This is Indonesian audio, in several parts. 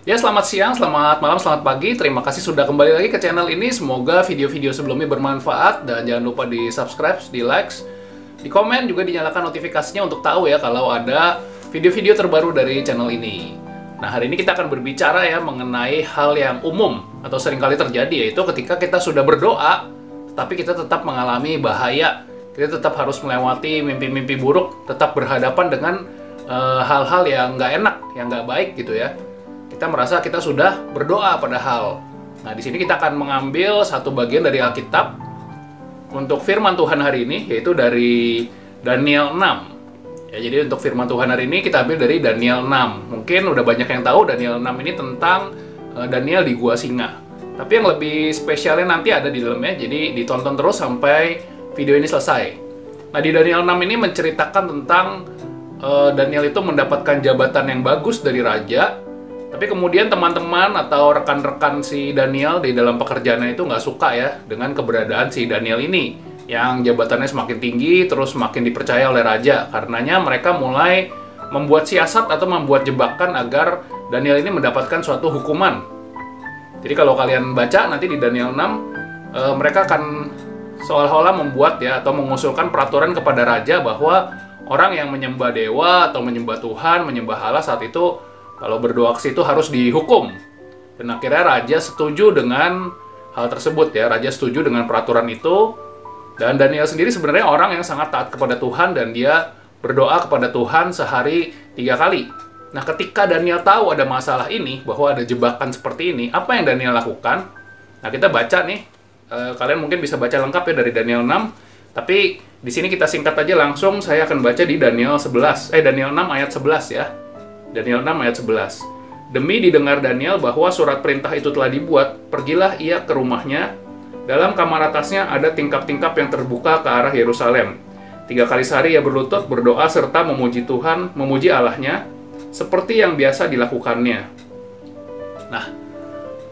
Ya, selamat siang, selamat malam, selamat pagi. Terima kasih sudah kembali lagi ke channel ini. Semoga video-video sebelumnya bermanfaat dan jangan lupa di subscribe, di likes, di komen, juga dinyalakan notifikasinya untuk tahu ya kalau ada video-video terbaru dari channel ini. Nah, hari ini kita akan berbicara ya mengenai hal yang umum atau seringkali terjadi, yaitu ketika kita sudah berdoa, tapi kita tetap mengalami bahaya. Kita tetap harus melewati mimpi-mimpi buruk, tetap berhadapan dengan hal-hal yang nggak enak, yang nggak baik gitu ya. Kita merasa kita sudah berdoa padahal. Nah, di sini kita akan mengambil satu bagian dari Alkitab untuk firman Tuhan hari ini, yaitu dari Daniel 6. Ya, jadi untuk firman Tuhan hari ini kita ambil dari Daniel 6. Mungkin udah banyak yang tahu Daniel 6 ini tentang Daniel di Gua Singa. Tapi yang lebih spesialnya nanti ada di dalamnya, jadi ditonton terus sampai video ini selesai. Nah, di Daniel 6 ini menceritakan tentang Daniel itu mendapatkan jabatan yang bagus dari raja. Tapi kemudian teman-teman atau rekan-rekan si Daniel di dalam pekerjaannya itu nggak suka ya dengan keberadaan si Daniel ini, yang jabatannya semakin tinggi, terus semakin dipercaya oleh raja. Karenanya mereka mulai membuat siasat atau membuat jebakan agar Daniel ini mendapatkan suatu hukuman. Jadi kalau kalian baca nanti di Daniel 6, mereka akan seolah-olah membuat ya atau mengusulkan peraturan kepada raja bahwa orang yang menyembah dewa atau menyembah Tuhan, menyembah Allah saat itu, kalau berdoa ke situ harus dihukum. Dan akhirnya raja setuju dengan hal tersebut ya. Raja setuju dengan peraturan itu. Dan Daniel sendiri sebenarnya orang yang sangat taat kepada Tuhan dan dia berdoa kepada Tuhan sehari 3 kali. Nah, ketika Daniel tahu ada masalah ini, bahwa ada jebakan seperti ini, apa yang Daniel lakukan? Nah, kita baca nih. Kalian mungkin bisa baca lengkap ya dari Daniel 6. Tapi di sini kita singkat aja langsung. Saya akan baca di Daniel 6 ayat 11 ya. Daniel 6 ayat 11. Demi didengar Daniel bahwa surat perintah itu telah dibuat, pergilah ia ke rumahnya. Dalam kamar atasnya ada tingkap-tingkap yang terbuka ke arah Yerusalem. 3 kali sehari ia berlutut, berdoa, serta memuji Tuhan, memuji Allahnya, seperti yang biasa dilakukannya. Nah,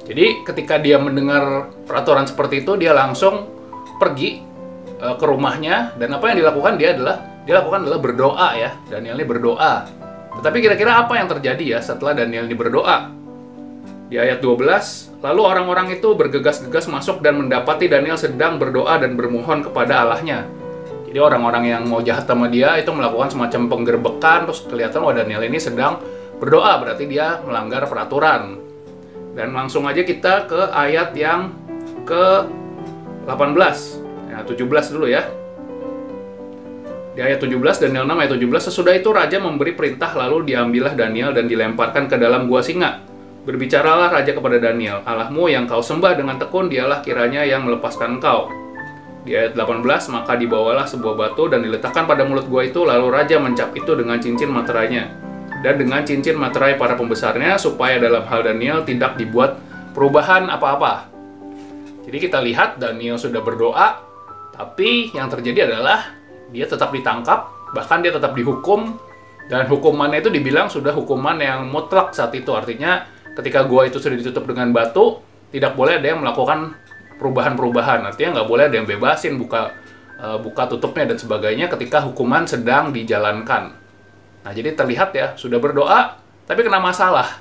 jadi ketika dia mendengar peraturan seperti itu, dia langsung pergi ke rumahnya, dan apa yang dilakukan dia lakukan adalah berdoa ya. Daniel ini berdoa. Tetapi kira-kira apa yang terjadi ya setelah Daniel ini berdoa? Di ayat 12, lalu orang-orang itu bergegas-gegas masuk dan mendapati Daniel sedang berdoa dan bermohon kepada Allahnya. Jadi orang-orang yang mau jahat sama dia itu melakukan semacam penggerbekan, terus kelihatan Daniel ini sedang berdoa, berarti dia melanggar peraturan. Dan langsung aja kita ke ayat yang ke-18. Ya, 17 dulu ya. Di ayat 17, Daniel 6 ayat 17, sesudah itu raja memberi perintah, lalu diambillah Daniel dan dilemparkan ke dalam gua singa. Berbicaralah raja kepada Daniel, Allahmu yang kau sembah dengan tekun, dialah kiranya yang melepaskan engkau. Di ayat 18, maka dibawalah sebuah batu dan diletakkan pada mulut gua itu, lalu raja mencap itu dengan cincin materainya dan dengan cincin materai para pembesarnya, supaya dalam hal Daniel tidak dibuat perubahan apa-apa. Jadi kita lihat Daniel sudah berdoa, tapi yang terjadi adalah dia tetap ditangkap, bahkan dia tetap dihukum, dan hukumannya itu dibilang sudah hukuman yang mutlak saat itu. Artinya ketika gua itu sudah ditutup dengan batu, tidak boleh ada yang melakukan perubahan-perubahan. Artinya nggak boleh ada yang bebasin, buka tutupnya dan sebagainya ketika hukuman sedang dijalankan. Nah, jadi terlihat ya, sudah berdoa, tapi kena masalah.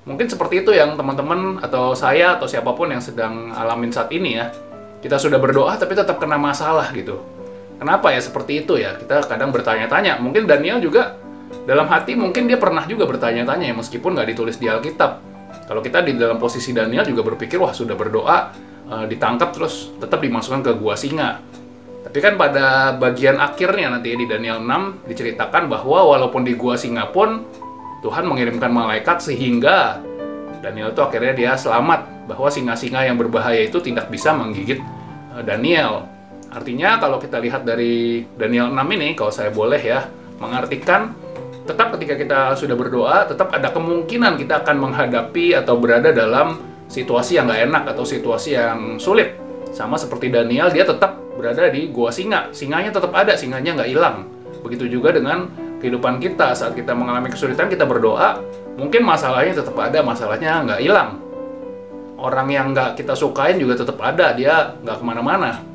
Mungkin seperti itu yang teman-teman atau saya atau siapapun yang sedang alamin saat ini ya. Kita sudah berdoa tapi tetap kena masalah gitu. Kenapa ya seperti itu ya? Kita kadang bertanya-tanya. Mungkin Daniel juga dalam hati mungkin dia pernah juga bertanya-tanya ya, meskipun nggak ditulis di Alkitab. Kalau kita di dalam posisi Daniel juga berpikir, wah sudah berdoa, ditangkap terus tetap dimasukkan ke gua singa. Tapi kan pada bagian akhirnya nanti di Daniel 6 diceritakan bahwa walaupun di gua singa pun Tuhan mengirimkan malaikat sehingga Daniel itu akhirnya dia selamat, bahwa singa-singa yang berbahaya itu tidak bisa menggigit Daniel. Artinya kalau kita lihat dari Daniel 6 ini, kalau saya boleh ya mengartikan, tetap ketika kita sudah berdoa, tetap ada kemungkinan kita akan menghadapi atau berada dalam situasi yang nggak enak atau situasi yang sulit. Sama seperti Daniel, dia tetap berada di gua singa. Singanya tetap ada, singanya nggak hilang. Begitu juga dengan kehidupan kita, saat kita mengalami kesulitan, kita berdoa, mungkin masalahnya tetap ada, masalahnya nggak hilang. Orang yang nggak kita sukain juga tetap ada, dia nggak kemana-mana.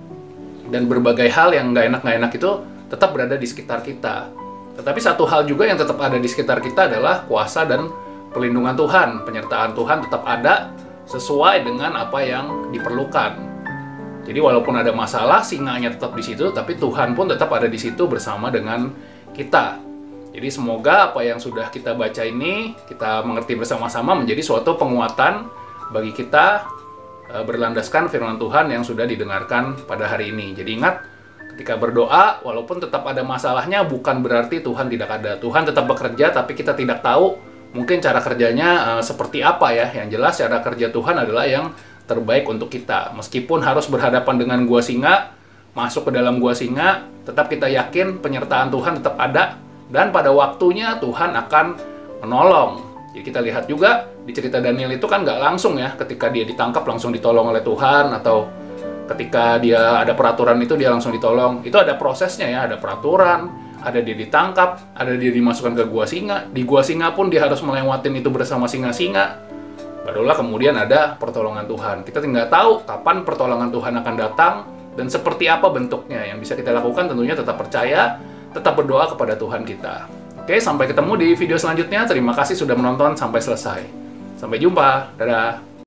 Dan berbagai hal yang nggak enak itu tetap berada di sekitar kita. Tetapi satu hal juga yang tetap ada di sekitar kita adalah kuasa dan perlindungan Tuhan, penyertaan Tuhan tetap ada sesuai dengan apa yang diperlukan. Jadi walaupun ada masalah, singanya tetap di situ, tapi Tuhan pun tetap ada di situ bersama dengan kita. Jadi semoga apa yang sudah kita baca ini, kita mengerti bersama-sama menjadi suatu penguatan bagi kita berlandaskan firman Tuhan yang sudah didengarkan pada hari ini. Jadi ingat, ketika berdoa, walaupun tetap ada masalahnya, bukan berarti Tuhan tidak ada. Tuhan tetap bekerja, tapi kita tidak tahu mungkin cara kerjanya seperti apa ya. Yang jelas cara kerja Tuhan adalah yang terbaik untuk kita. Meskipun harus berhadapan dengan gua singa, masuk ke dalam gua singa, tetap kita yakin penyertaan Tuhan tetap ada. Dan pada waktunya Tuhan akan menolong. Jadi kita lihat juga di cerita Daniel itu kan nggak langsung ya, ketika dia ditangkap langsung ditolong oleh Tuhan, atau ketika dia ada peraturan itu dia langsung ditolong. Itu ada prosesnya ya, ada peraturan, ada dia ditangkap, ada dia dimasukkan ke gua singa. Di gua singa pun dia harus melewatin itu bersama singa-singa. Barulah kemudian ada pertolongan Tuhan. Kita tinggal tahu kapan pertolongan Tuhan akan datang dan seperti apa bentuknya. Yang bisa kita lakukan tentunya tetap percaya, tetap berdoa kepada Tuhan kita. Oke, sampai ketemu di video selanjutnya. Terima kasih sudah menonton sampai selesai. Sampai jumpa. Dadah.